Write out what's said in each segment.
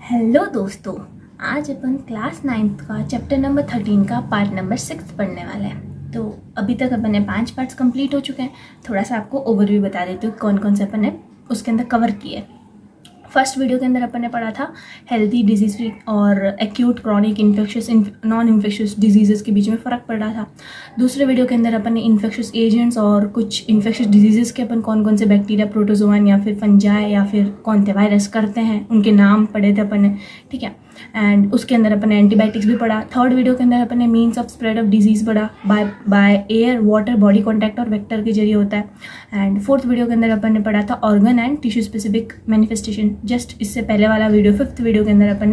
Hello दोस्तों, आज अपन class 9th का चैप्टर नंबर 13 का पार्ट नंबर 6 पढ़ने वाले हैं। तो अभी तक अपन ने 5 पार्ट्स कंप्लीट हो चुके हैं। थोड़ा सा आपको ओवरव्यू बता देती हूँ कौन कौन से अपन ने उसके अंदर कवर किए। फर्स्ट वीडियो के अंदर अपन ने पढ़ा था हेल्दी डिजीज फ्री और acute chronic infectious non infectious disease के बीच में फ़र्क पड़ा था। दूसरे वीडियो के अंदर अपन ने इन्फेक्शियस एजेंट्स और कुछ इन्फेक्शियस डिजीज़ के अपन कौन कौन से बैक्टीरिया, प्रोटोजोआन या फिर फंजाई या फिर कौन से वायरस करते हैं उनके नाम पढ़े थे अपन ने, ठीक है। एंड उसके अंदर अपन ने एंटीबायोटिक्स भी पढ़ा। थर्ड वीडियो के अंदर अपन ने means of spread of disease पढ़ा by air, water, body contact और वेक्टर के जरिए होता है। एंड फोर्थ वीडियो के अंदर अपन ने पढ़ा था organ and tissue specific manifestation. Just इससे पहले वाला वीडियो, फिफ्थ वीडियो के अंदर अपन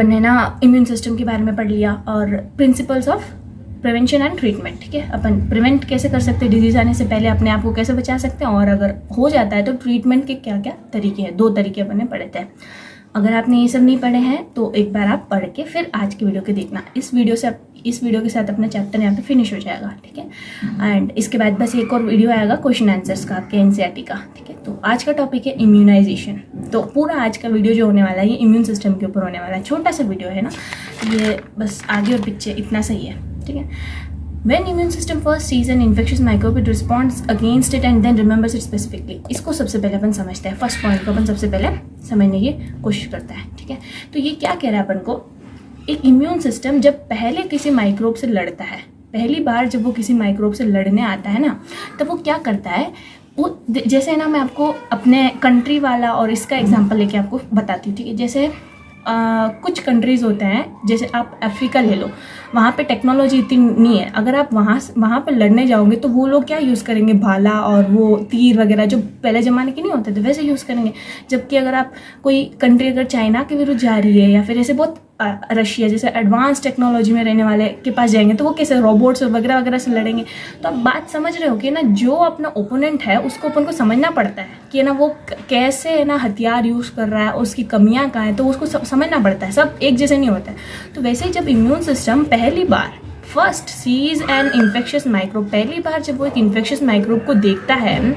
ने ना इम्यून सिस्टम के बारे में पढ़ लिया और principles of prevention and treatment, ठीक है। अपन प्रिवेंट कैसे कर सकते हैं, डिजीज़ आने से पहले अपने आप को कैसे बचा सकते हैं, और अगर हो जाता है तो ट्रीटमेंट के क्या क्या तरीके हैं। 2 तरीके अपन ने पढ़े थे। अगर आपने ये सब नहीं पढ़े हैं तो एक बार आप पढ़ के फिर आज की वीडियो के देखना। इस वीडियो के साथ अपना चैप्टर यहाँ पे फिनिश हो जाएगा, ठीक है। एंड इसके बाद बस एक और वीडियो आएगा क्वेश्चन आंसर्स का आपके एनसीईआरटी का, ठीक है। तो आज का टॉपिक है इम्यूनाइजेशन। तो पूरा आज का वीडियो जो होने वाला है ये इम्यून सिस्टम के ऊपर होने वाला है। छोटा सा वीडियो है ना, ये बस आगे और पीछे इतना सही है, ठीक है। When immune system first sees an infectious microbe, it responds against it and then remembers it specifically. इसको सबसे पहले अपन समझते हैं। फर्स्ट पॉइंट को अपन सबसे पहले समझने की कोशिश करता है, ठीक है। तो ये क्या कह रहा है अपन को, एक इम्यून सिस्टम जब पहले किसी माइक्रोब से लड़ता है, पहली बार जब वो किसी माइक्रोब से लड़ने आता है ना, तब वो क्या करता है, वो जैसे ना मैं आपको अपने कंट्री वाला और इसका एग्जाम्पल लेके आपको बताती हूँ, ठीक है। जैसे कुछ कंट्रीज़ होते हैं, जैसे आप अफ्रीका ले लो, वहाँ पे टेक्नोलॉजी इतनी नहीं है। अगर आप वहाँ पे लड़ने जाओगे तो वो लोग क्या यूज़ करेंगे, भाला और वो तीर वगैरह जो पहले ज़माने के नहीं होते थे वैसे यूज़ करेंगे। जबकि अगर आप कोई कंट्री अगर चाइना के विरुद्ध जा रही है या फिर ऐसे बहुत रशिया जैसे एडवांस टेक्नोलॉजी में रहने वाले के पास जाएंगे तो वो कैसे रोबोट्स वगैरह वगैरह से लड़ेंगे। तो आप बात समझ रहे हो कि ना, जो अपना ओपोनेंट है उसको अपन को समझना पड़ता है कि ना वो कैसे ना हथियार यूज़ कर रहा है, उसकी कमियां कहाँ हैं, तो उसको समझना पड़ता है। सब एक जैसे नहीं होता है। तो वैसे ही जब इम्यून सिस्टम पहली बार first sees an infectious microbe, पहली बार जब वो एक इन्फेक्शियस माइक्रोब को देखता है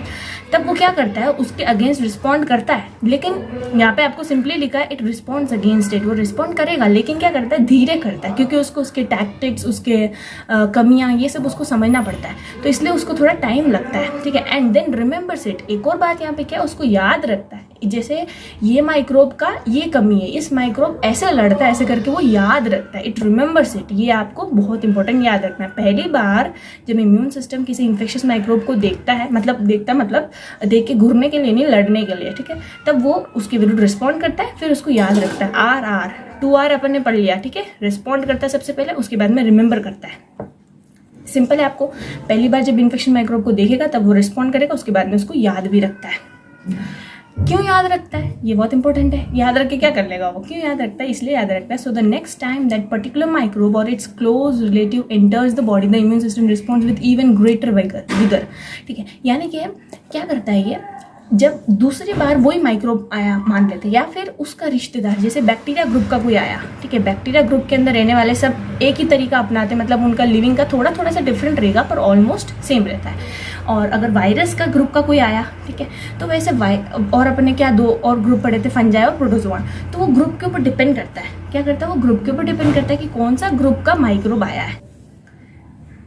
तब वो क्या करता है, उसके अगेंस्ट रिस्पॉन्ड करता है। लेकिन यहाँ पे आपको सिंपली लिखा है इट रिस्पॉन्ड्स अगेंस्ट इट। वो रिस्पॉन्ड करेगा लेकिन क्या करता है, धीरे करता है, क्योंकि उसको उसके टैक्टिक्स, उसके कमियां, ये सब उसको समझना पड़ता है। तो इसलिए उसको थोड़ा टाइम लगता है, ठीक है। And then remembers it. एक और बात यहाँ पे क्या, उसको याद रखता है। जैसे ये माइक्रोब का ये कमी है, इस माइक्रोब ऐसे लड़ता है, ऐसे करके वो याद रखता है। It remembers it. ये आपको बहुत इंपॉर्टेंट याद रखना है। पहली बार जब इम्यून सिस्टम किसी इन्फेक्शियस माइक्रोब को देखता है, मतलब देख के घूरने के लिए नहीं, लड़ने के लिए, ठीक है, तब वो उसके विरुद्ध रिस्पॉन्ड करता है, फिर उसको याद रखता है। R अपन ने पढ़ लिया, ठीक है। रिस्पॉन्ड करता है सबसे पहले, उसके बाद में रिमेंबर करता है। सिंपल है। आपको पहली बार जब इन्फेक्शन माइक्रोब को देखेगा तब वो रिस्पॉन्ड करेगा, उसके बाद में उसको याद भी रखता है। क्यों याद रखता है, ये बहुत इंपॉर्टेंट है। याद रख के क्या कर लेगा वो, क्यों याद रखता है, इसलिए याद रखता है। So the next time that particular microbe और its close relative enters the body, the immune system responds with even greater vigour, ठीक है। यानी कि क्या करता है ये, जब दूसरी बार वही माइक्रोब आया मान लेते, या फिर उसका रिश्तेदार, जैसे बैक्टीरिया ग्रुप का कोई आया, ठीक है। बैक्टीरिया ग्रुप के अंदर रहने वाले सब एक ही तरीका अपनाते हैं, मतलब उनका लिविंग का थोड़ा थोड़ा सा डिफरेंट रहेगा पर ऑलमोस्ट सेम रहता है। और अगर वायरस का ग्रुप का कोई आया, ठीक है, तो वैसे और अपने क्या 2 और ग्रुप पढ़े थे, फंजाई और प्रोटोजोआन, तो वो ग्रुप के ऊपर डिपेंड करता है। क्या करता है, वो ग्रुप के ऊपर डिपेंड करता है कि कौन सा ग्रुप का माइक्रोब आया है।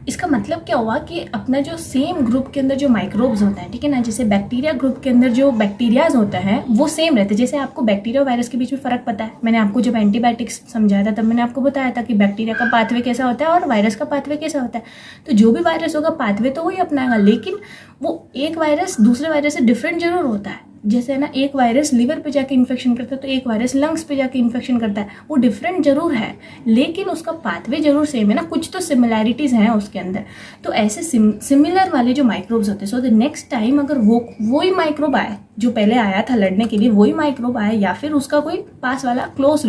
इसका मतलब क्या हुआ कि अपना जो सेम ग्रुप के अंदर जो माइक्रोब्स होता है, ठीक है ना, जैसे बैक्टीरिया ग्रुप के अंदर जो बैक्टीरियाज होता है वो सेम रहते हैं। जैसे आपको बैक्टीरिया और वायरस के बीच में फ़र्क पता है, मैंने आपको जब एंटीबायोटिक्स समझाया था तब मैंने आपको बताया था कि बैक्टीरिया का पाथवे कैसा होता है और वायरस का पाथवे कैसा होता है। तो जो भी वायरस होगा पाथवे तो वही अपनाएगा, लेकिन वो एक वायरस दूसरे वायरस से डिफरेंट जरूर होता है। जैसे ना, एक वायरस लिवर पे जाके इन्फेक्शन करता है तो एक वायरस लंग्स पे जाके इन्फेक्शन करता है। वो डिफरेंट जरूर है लेकिन उसका पाथवे जरूर सेम है ना, कुछ तो सिमिलैरिटीज़ हैं उसके अंदर। तो ऐसे सिमिलर वाले जो माइक्रोब्स होते हैं, सो द नेक्स्ट टाइम अगर वही माइक्रोब आए जो पहले आया था लड़ने के लिए, वही माइक्रोब आए या फिर उसका कोई पास वाला क्लोज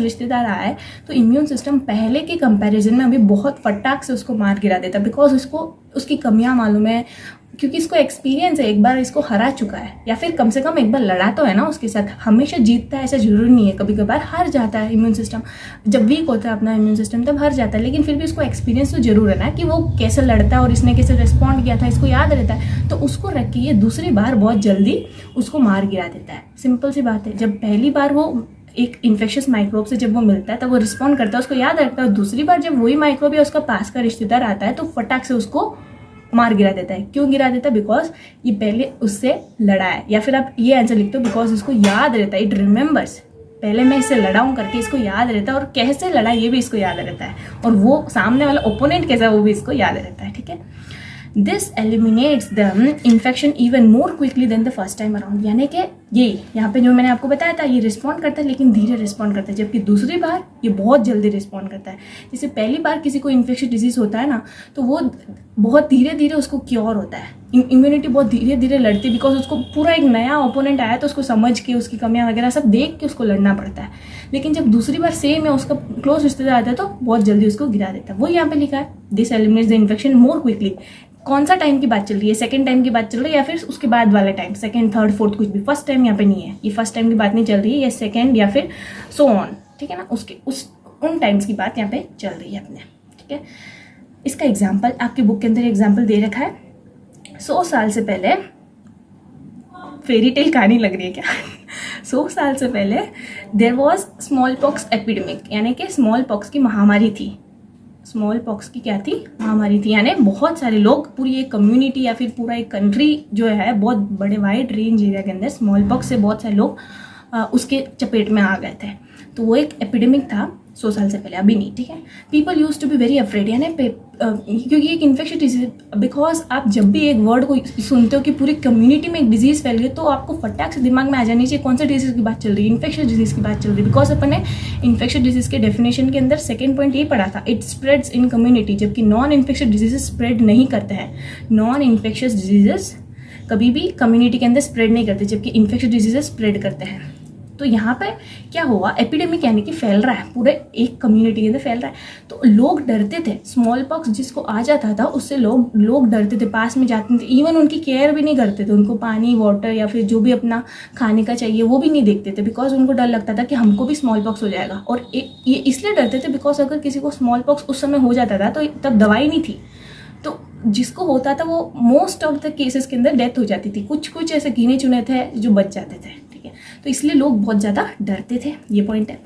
रिश्तेदार आए, तो इम्यून सिस्टम पहले के कंपैरिजन में अभी बहुत फटाक से उसको मार गिरा देता, बिकॉज उसकी कमियां मालूम है, क्योंकि इसको एक्सपीरियंस है, एक बार इसको हरा चुका है, या फिर कम से कम एक बार लड़ा तो है ना उसके साथ। हमेशा जीतता है ऐसा जरूरी नहीं है, कभी कभार हार जाता है इम्यून सिस्टम, जब वीक होता है अपना इम्यून सिस्टम तब हार जाता है, लेकिन फिर भी उसको एक्सपीरियंस तो जरूर है ना कि वो कैसे लड़ता है और इसने कैसे रिस्पॉन्ड किया था, इसको याद रहता है। तो उसको रख के ये दूसरी बार बहुत जल्दी उसको मार गिरा देता है। सिंपल सी बात है, जब पहली बार वो एक इन्फेक्शियस माइक्रोब से जब वो मिलता है तब वो रिस्पॉन्ड करता है, उसको याद रखता है, और दूसरी बार जब वही माइक्रोब या उसका पास का रिश्तेदार आता है तो फटाक से उसको मार गिरा देता है। क्यों गिरा देता है? बिकॉज ये पहले उससे लड़ा है, या फिर आप ये आंसर लिखते हो बिकॉज इसको याद रहता है, इट रिमेंबर्स, पहले मैं इससे लड़ा हूँ करके इसको याद रहता है, और कैसे लड़ा ये भी इसको याद रहता है, और वो सामने वाला ओपोनेंट कैसा वो भी इसको याद रहता है। ठीक है, this eliminates the infection even more quickly than the first time around. यानी कि ये यहाँ पे जो मैंने आपको बताया था, ये रिस्पॉन्ड करता है लेकिन धीरे रिस्पॉन्ड करता है, जबकि दूसरी बार ये बहुत जल्दी रिस्पॉन्ड करता है। जैसे पहली बार किसी को इन्फेक्शन डिजीज होता है ना, तो वो बहुत धीरे धीरे उसको क्योर होता है, इम्यूनिटी बहुत धीरे धीरे लड़ती है, बिकॉज उसको पूरा एक नया ओपोनेंट आया तो उसको समझ के उसकी कमियां वगैरह सब देख के उसको लड़ना पड़ता है। लेकिन जब दूसरी बार सेम है उसका क्लोज रिश्तेदार आता है तो बहुत जल्दी उसको गिरा देता है। वो यहाँ पे लिखा है, this eliminates the infection more quickly. कौन सा टाइम की बात चल रही है? सेकंड टाइम की बात चल रही है या फिर उसके बाद वाला टाइम, सेकंड थर्ड फोर्थ कुछ भी, फर्स्ट टाइम यहाँ पे नहीं है, ये फर्स्ट टाइम की बात नहीं चल रही है, ये सेकंड या फिर सो ऑन। ठीक है ना, उसके उन टाइम्स की बात यहाँ पे चल रही है अपने। ठीक है, इसका एग्जाम्पल आपके बुक के अंदर एग्जाम्पल दे रखा है। 100 साल से पहले, फेरी टेल कहानी लग रही है क्या? 100 साल से पहले there was small pox epidemic, यानी कि स्मॉल पॉक्स की महामारी थी। स्मॉल पॉक्स की क्या थी? महामारी थी, यानी बहुत सारे लोग, पूरी एक कम्युनिटी या फिर पूरा एक कंट्री जो है, बहुत बड़े वाइड रेंज एरिया के अंदर स्मॉल पॉक्स से बहुत सारे लोग उसके चपेट में आ गए थे। तो वो एक एपिडेमिक था 100 साल से पहले, अभी नहीं। ठीक है, people used to be very afraid, यानी क्योंकि एक इन्फेक्शन डिजीज, बिकॉज आप जब भी एक वर्ड को सुनते हो कि पूरी कम्युनिटी में एक डिजीज फैल गई, तो आपको फटाक से दिमाग में आ जानी चाहिए कौन सा डिजीज की बात चल रही है, इन्फेक्शन डिजीज की बात चल रही है। बिकॉज अपन ने इन्फेक्शन डिजीज के डेफिनेशन के अंदर सेकंड पॉइंट ये पढ़ा था, इट स्प्रेड्स इन कम्युनिटी, जबकि नॉन इन्फेक्शन डिजीजेस स्प्रेड नहीं करते हैं। नॉन इन्फेक्शियस डिजीजेस कभी भी कम्युनिटी के अंदर स्प्रेड नहीं करते, जबकि इन्फेक्शन डिजीजेस स्प्रेड करते हैं। तो यहाँ पे क्या हुआ, एपिडेमिक यानी कि फैल रहा है, पूरे एक कम्युनिटी के अंदर फैल रहा है, तो लोग डरते थे। स्मॉल पॉक्स जिसको आ जाता था उससे लोग डरते थे, पास में जाते थे, इवन उनकी केयर भी नहीं करते थे, उनको पानी वाटर या फिर जो भी अपना खाने का चाहिए वो भी नहीं देखते थे, बिकॉज उनको डर लगता था कि हमको भी स्मॉल पॉक्स हो जाएगा। और ये इसलिए डरते थे बिकॉज अगर किसी को स्मॉल पॉक्स उस समय हो जाता था तो तब दवाई नहीं थी, तो जिसको होता था वो मोस्ट ऑफ द केसेस के अंदर डेथ हो जाती थी, कुछ ऐसे गिने चुने थे जो बच जाते थे। ठीक है, तो इसलिए लोग बहुत ज़्यादा डरते थे, ये पॉइंट है।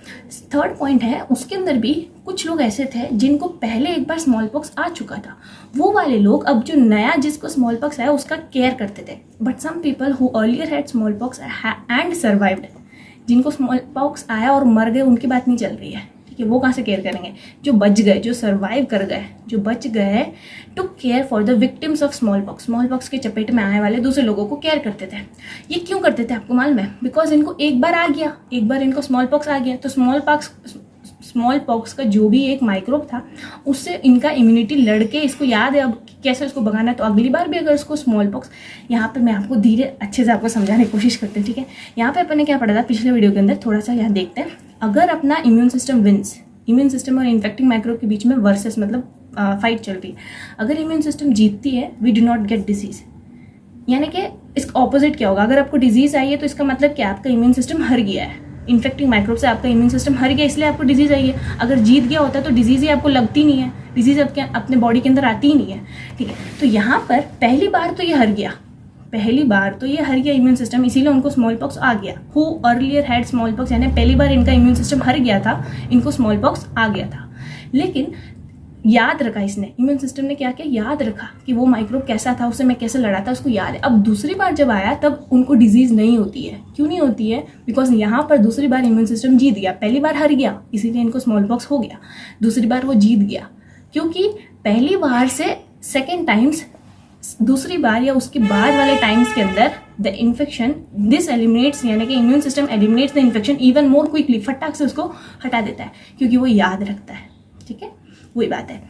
थर्ड पॉइंट है, उसके अंदर भी कुछ लोग ऐसे थे जिनको पहले एक बार स्मॉल पॉक्स आ चुका था, वो वाले लोग अब जो नया जिसको स्मॉल पॉक्स आया उसका केयर करते थे। But some people who earlier had small pox and survived, जिनको स्मॉल पॉक्स आया और मर गए उनकी बात नहीं चल रही है। कि वो कहाँ से केयर करेंगे? जो बच गए, जो सर्वाइव कर गए, जो बच गए, to care for the victims of small pox. Small pox के चपेट में आने वाले दूसरे लोगों को केयर करते थे। ये क्यों करते थे आपको मालूम है? बिकॉज इनको एक बार आ गया, एक बार इनको स्मॉल पॉक्स आ गया, तो स्मॉल पॉक्स का जो भी एक माइक्रोब था उससे इनका इम्यूनिटी लड़के, इसको याद है अब कैसे उसको भगाना है। तो अगली बार भी अगर उसको स्मॉल पॉक्स, यहाँ पे मैं आपको धीरे अच्छे से आपको समझाने की कोशिश करती हूँ। ठीक है, यहाँ पे अपन ने क्या पढ़ा था पिछले वीडियो के अंदर, थोड़ा सा यहाँ देखते हैं। अगर अपना immune system wins, immune system और इन्फेक्टिंग माइक्रोब के बीच में वर्सेस मतलब फाइट चल रही है, अगर इम्यून सिस्टम जीतती है we do not get disease, यानी कि इसका ऑपोजिट क्या होगा? अगर आपको डिजीज आई है तो इसका मतलब क्या, आपका इम्यून सिस्टम हार गया है, इन्फेक्टिंग माइक्रोब से आपका इम्यून सिस्टम हार गया, इसलिए आपको डिजीज आई है। अगर जीत गया होता तो डिजीज ही आपको लगती नहीं है, डिजीज अपने बॉडी के अंदर आती ही नहीं है। ठीक है, तो यहाँ पर पहली बार तो ये हार गया, पहली बार तो ये हार गया इम्यून सिस्टम, इसीलिए उनको स्मॉल पॉक्स आ गया। Who earlier had small pox, यानी पहली बार इनका इम्यून सिस्टम हार गया था, इनको स्मॉल पॉक्स आ गया था। लेकिन याद रखा इसने, इम्यून सिस्टम ने क्या किया, याद रखा कि वो माइक्रोब कैसा था, उससे मैं कैसे लड़ा था, उसको याद है। अब दूसरी बार जब आया तब उनको डिजीज नहीं होती है। क्यों नहीं होती है? बिकॉज यहाँ पर दूसरी बार इम्यून सिस्टम जीत गया, पहली बार हार गया इसीलिए इनको स्मॉल पॉक्स हो गया, दूसरी बार वो जीत गया। क्योंकि पहली बार से सेकेंड टाइम्स, दूसरी बार या उसके बाद वाले टाइम्स के अंदर द इन्फेक्शन, दिस एलिमिनेट्स, यानी कि immune system eliminates the infection even more quickly, फटाक से उसको हटा देता है क्योंकि वो याद रखता है। ठीक है, वही बात है।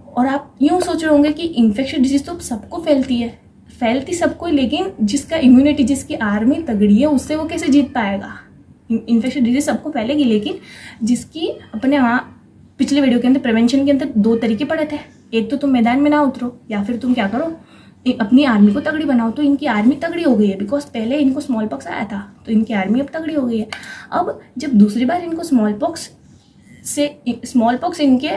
और आप यूँ सोच रहे होंगे कि इन्फेक्शन डिजीज तो सबको फैलती है, फैलती सबको, लेकिन जिसका इम्यूनिटी, जिसकी आर्मी तगड़ी है उससे वो कैसे जीत पाएगा? इन्फेक्शन डिजीज सबको फैलेगी, लेकिन जिसकी, अपने वहाँ पिछले वीडियो के अंदर प्रिवेंशन के अंदर 2 तरीके पढ़े थे, एक तो तुम मैदान में ना उतरो, या फिर तुम क्या करो, अपनी आर्मी को तगड़ी बनाओ। तो इनकी आर्मी तगड़ी हो गई है, बिकॉज पहले इनको स्मॉल पॉक्स आया था, तो इनकी आर्मी अब तगड़ी हो गई है। अब जब दूसरी बार इनको स्मॉल पॉक्स इनके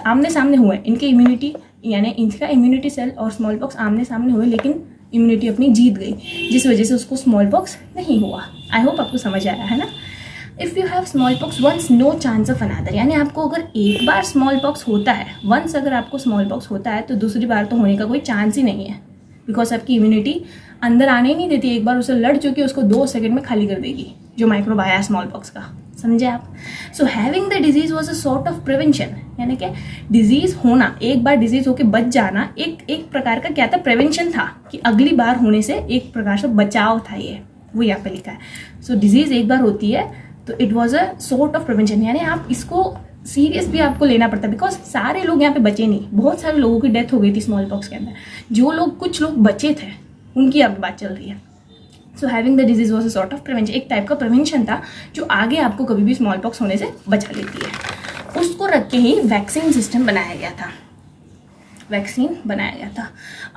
आमने सामने हुए, इनके इम्यूनिटी यानी इनका इम्यूनिटी सेल और स्मॉल पॉक्स आमने सामने हुए, लेकिन इम्यूनिटी अपनी जीत गई, जिस वजह से उसको स्मॉल पॉक्स नहीं हुआ। आई होप आपको समझ आया है ना। If you have small pox once, no chance of another, यानी आपको अगर एक बार स्मॉल पॉक्स होता है, वंस अगर आपको स्मॉल पॉक्स होता है तो दूसरी बार तो होने का कोई चांस ही नहीं है, बिकॉज आपकी इम्यूनिटी अंदर आने ही नहीं देती। एक बार उसे लड़ चुकी है, उसको 2 सेकंड में खाली कर देगी जो माइक्रोब आया स्मॉल पॉक्स का। समझे आप? So having the disease was a sort of prevention, यानी कि डिजीज होना, एक बार डिजीज होके बच जाना एक प्रकार का क्या था, प्रिवेंशन था, कि अगली बार होने से एक प्रकार से बचाव था। ये वो यहाँ पे लिखा है। सो डिजीज एक बार होती है तो it was a sort of prevention, यानी आप इसको सीरियस भी आपको लेना पड़ता है, बिकॉज सारे लोग यहाँ पे बचे नहीं, बहुत सारे लोगों की डेथ हो गई थी स्मॉल पॉक्स के अंदर। जो लोग, कुछ लोग बचे थे, उनकी अब बात चल रही है। So having the disease was a sort of prevention, एक टाइप का प्रिवेंशन था जो आगे आपको कभी भी स्मॉल पॉक्स होने से बचा लेती है। उसको रख के ही वैक्सीन सिस्टम बनाया गया था। वैक्सीन बनाया गया था।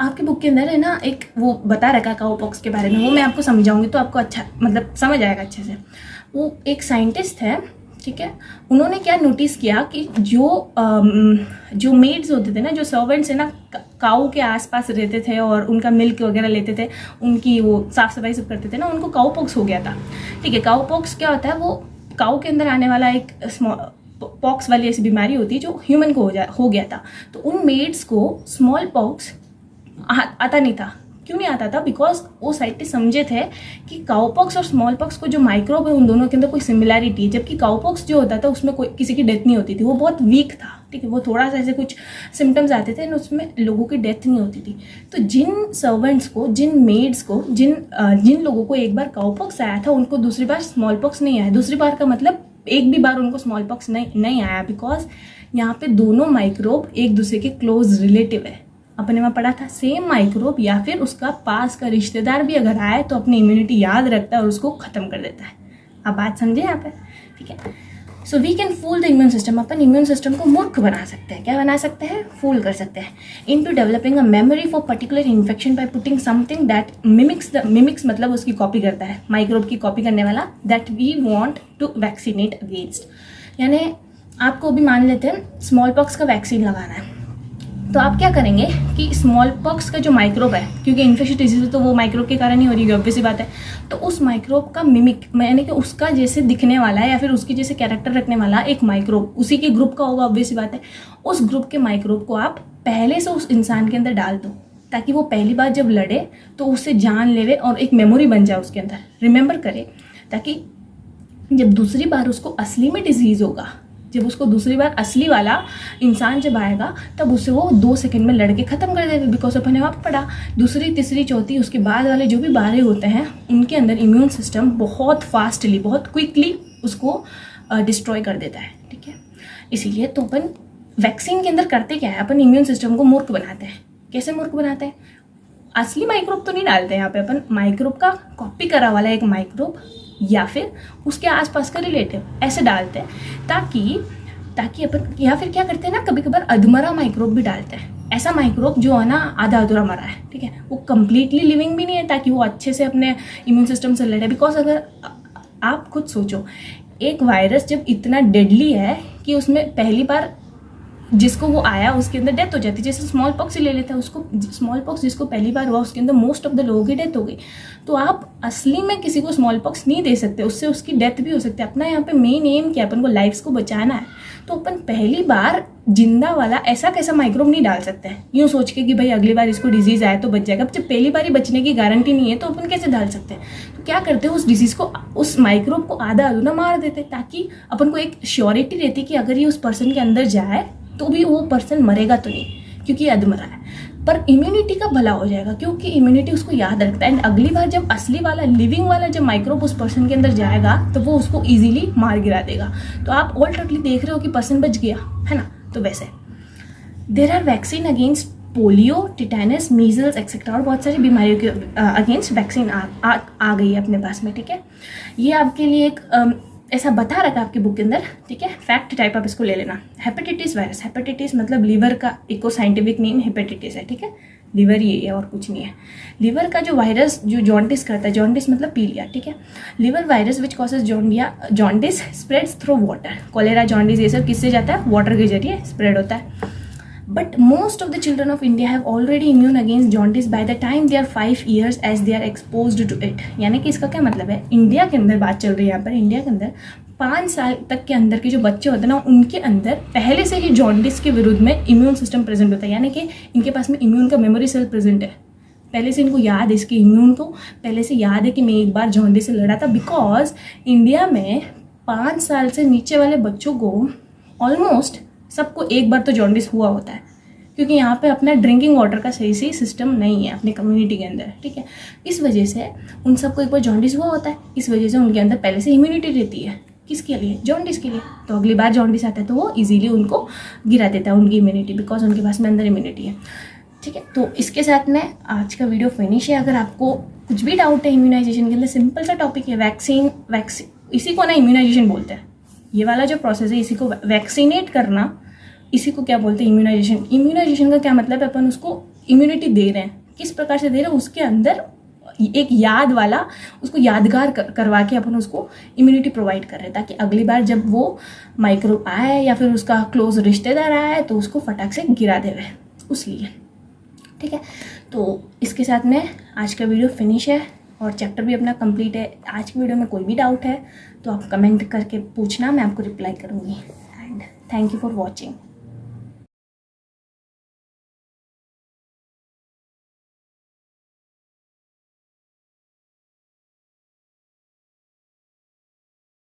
आपकी बुक के अंदर है ना एक वो बता रखा है काउ पॉक्स के बारे में, वो मैं आपको समझाऊंगी तो आपको अच्छा मतलब समझ आएगा अच्छे से। वो एक साइंटिस्ट है, ठीक है, उन्होंने क्या नोटिस किया कि जो मेड्स होते थे ना, जो सर्वेंट्स है ना, काऊ के आसपास रहते थे और उनका मिल्क वगैरह लेते थे, उनकी वो साफ सफाई सब करते थे ना, उनको काउ पॉक्स हो गया था। ठीक है, काउ पॉक्स क्या होता है, वो काऊ के अंदर आने वाला एक पॉक्स वाली ऐसी बीमारी होती है जो ह्यूमन को हो गया था। तो उन मेड्स को स्मॉल पॉक्स आता नहीं था। क्यों नहीं आता था? बिकॉज वो साइंटिस्ट समझे थे कि काउपॉक्स और स्मॉल पॉक्स को जो माइक्रोब है उन दोनों के अंदर कोई सिमिलैरिटी है, जबकि काउपॉक्स जो होता था उसमें कोई किसी की डेथ नहीं होती थी, वो बहुत वीक था। ठीक है, वो थोड़ा सा ऐसे कुछ सिम्टम्स आते थे, उसमें लोगों की डेथ नहीं होती थी। तो जिन सर्वेंट्स को, जिन मेड्स को, जिन लोगों को एक बार काउपॉक्स आया था, उनको दूसरी बार स्मॉल पॉक्स नहीं आया। दूसरी बार का मतलब एक भी बार उनको स्मॉल पॉक्स नहीं आया, बिकॉज यहाँ पे दोनों माइक्रोब एक दूसरे के क्लोज रिलेटिव है। अपने में पढ़ा था, सेम माइक्रोब या फिर उसका पास का रिश्तेदार भी अगर आए तो अपनी इम्यूनिटी याद रखता है और उसको खत्म कर देता है। आप बात समझे यहाँ पे? ठीक है, so we can fool the immune system. अपन इम्यून सिस्टम को मूर्ख बना सकते हैं। क्या बना सकते हैं? फूल कर सकते हैं। Into developing a memory for particular infection by putting something that mimics मतलब उसकी कॉपी करता है, माइक्रोब की कॉपी करने वाला, that we want to vaccinate against. यानी आपको भी मान लेते हैं स्मॉल पॉक्स का वैक्सीन लगाना है, तो आप क्या करेंगे कि स्मॉल पॉक्स का जो माइक्रोब है, क्योंकि इन्फेक्शियस डिजीज तो वो माइक्रोब के कारण ही हो रही है, ऑब्वियस सी बात है, तो उस माइक्रोब का मिमिक यानी कि उसका जैसे दिखने वाला है या फिर उसकी जैसे कैरेक्टर रखने वाला एक माइक्रोब उसी के ग्रुप का होगा, ऑब्वियस सी बात है। उस ग्रुप के माइक्रोब को आप पहले से उस इंसान के अंदर डाल दो, ताकि वो पहली बार जब लड़े तो उससे जान लेवे और एक मेमोरी बन जाए उसके अंदर, रिमेंबर करे, ताकि जब दूसरी बार उसको असली में डिजीज़ होगा, जब उसको दूसरी बार असली वाला इंसान जब आएगा तब उससे वो 2 सेकंड में लड़के ख़त्म कर देगा। बिकॉज अपने आप पढ़ा, दूसरी तीसरी चौथी उसके बाद वाले जो भी बारे होते हैं उनके अंदर इम्यून सिस्टम बहुत फास्टली, बहुत क्विकली उसको डिस्ट्रॉय कर देता है। ठीक है, इसीलिए तो अपन वैक्सीन के अंदर करते क्या है, अपन इम्यून सिस्टम को मूर्ख बनाते हैं। कैसे मूर्ख बनाते हैं? असली माइक्रोब तो नहीं डालते यहाँ पे अपन, माइक्रोब का कॉपी करा वाला एक माइक्रोब या फिर उसके आसपास का रिलेटिव ऐसे डालते हैं, ताकि अपन, या फिर क्या करते हैं ना, कभी कभार अधमरा माइक्रोब भी डालते हैं। ऐसा माइक्रोब जो है ना आधा अधूरा मरा है, ठीक है, वो कंप्लीटली लिविंग भी नहीं है, ताकि वो अच्छे से अपने इम्यून सिस्टम से लड़े। बिकॉज अगर आप खुद सोचो, एक वायरस जब इतना डेडली है कि उसमें पहली बार जिसको वो आया उसके अंदर डेथ हो जाती है, जैसे स्मॉल पॉक्स ही ले लेता है, उसको स्मॉल पॉक्स जिसको पहली बार हुआ उसके अंदर मोस्ट ऑफ द लोगों की डेथ हो गई। तो आप असली में किसी को स्मॉल पॉक्स नहीं दे सकते, उससे उसकी डेथ भी हो सकती है। अपना यहाँ पे मेन एम क्या, अपन को लाइफ्स को बचाना है, तो अपन पहली बार जिंदा वाला ऐसा कैसा माइक्रोब नहीं डाल सकते हैं यूँ सोच के कि भाई अगली बार इसको डिजीज़ आए तो बच जाएगा। जब पहली बार ही बचने की गारंटी नहीं है तो अपन कैसे डाल सकते हैं? तो क्या करते हैं, उस डिजीज़ को, उस माइक्रोब को आधा अधूरा मार देते, ताकि अपन को एक श्योरिटी रहती कि अगर ये उस पर्सन के अंदर जाए तो भी वो पर्सन मरेगा तो नहीं, क्योंकि अधमरा है, पर इम्यूनिटी का भला हो जाएगा, क्योंकि इम्यूनिटी उसको याद रखता है। एंड अगली बार जब असली वाला, लिविंग वाला जब माइक्रोब उस पर्सन के अंदर जाएगा तो वो उसको इजीली मार गिरा देगा। तो आप ऑल्टरली देख रहे हो कि पर्सन बच गया है ना। तो वैसे there are vaccine against polio, tetanus, measles etcetera, और बहुत सारी बीमारियों के अगेंस्ट वैक्सीन आ गई है अपने पास में। ठीक है, ये आपके लिए एक ऐसा बता रखा आपकी बुक के अंदर, ठीक है। फैक्ट टाइप आप इसको ले लेना। हेपेटाइटिस वायरस, हेपेटाइटिस मतलब लीवर का इको साइंटिफिक नेम हेपेटाइटिस है, ठीक है। लीवर ही है और कुछ नहीं है। लीवर का जो वायरस जो जॉन्डिस करता है, जॉन्डिस मतलब पीलिया, ठीक है। Liver virus which causes jaundice spreads through water. Cholera, jaundice ये सब किससे जाता है? वाटर के जरिए स्प्रेड होता है। But most of the children of India have already immune against jaundice by the time they are 5 years as they are exposed to it। यानी कि इसका क्या मतलब है? इंडिया के अंदर बात चल रही है यहाँ पर, इंडिया के अंदर 5 साल तक के अंदर के जो बच्चे होते हैं ना, उनके अंदर पहले से ही जॉन्डिस के विरुद्ध में इम्यून सिस्टम प्रेजेंट होता है। यानी कि इनके पास में इम्यून का मेमोरी सेल प्रेजेंट है, पहले से इनको याद है, इसके इम्यून को पहले से याद है कि मैं एक बार जॉन्डिस से लड़ा था। बिकॉज इंडिया में 5 साल से नीचे वाले बच्चों को ऑलमोस्ट सबको एक बार तो जॉन्डिस हुआ होता है, क्योंकि यहाँ पे अपना ड्रिंकिंग वाटर का सही से सिस्टम नहीं है अपनी कम्युनिटी के अंदर, ठीक है। इस वजह से उन सबको एक बार जॉन्डिस हुआ होता है, इस वजह से उनके अंदर पहले से इम्यूनिटी रहती है। किसके लिए? जॉन्डिस के लिए। तो अगली बार जॉन्डिस आता है तो वो इजीली उनको गिरा देता है उनकी इम्यूनिटी, बिकॉज उनके पास में अंदर इम्यूनिटी है, ठीक है। तो इसके साथ में आज का वीडियो फिनिश है। अगर आपको कुछ भी डाउट है इम्यूनाइजेशन के अंदर, सिंपल सा टॉपिक है, वैक्सीन इसी को ना इम्यूनाइजेशन बोलते हैं। ये वाला जो प्रोसेस है इसी को वैक्सीनेट करना, इसी को क्या बोलते हैं? इम्यूनाइजेशन। इम्यूनाइजेशन का क्या मतलब है? अपन उसको इम्यूनिटी दे रहे हैं, किस प्रकार से दे रहे हैं? उसके अंदर एक याद वाला, उसको यादगार करवा के अपन उसको इम्यूनिटी प्रोवाइड कर रहे हैं, ताकि अगली बार जब वो माइक्रोब आए या फिर उसका क्लोज रिश्तेदार आए तो उसको फटाक से गिरा देवे, उसलिए, ठीक है। तो इसके साथ में आज का वीडियो फिनिश है और चैप्टर भी अपना कंप्लीट है। आज की वीडियो में कोई भी डाउट है तो आप कमेंट करके पूछना, मैं आपको रिप्लाई करूँगी। And thank you for watching.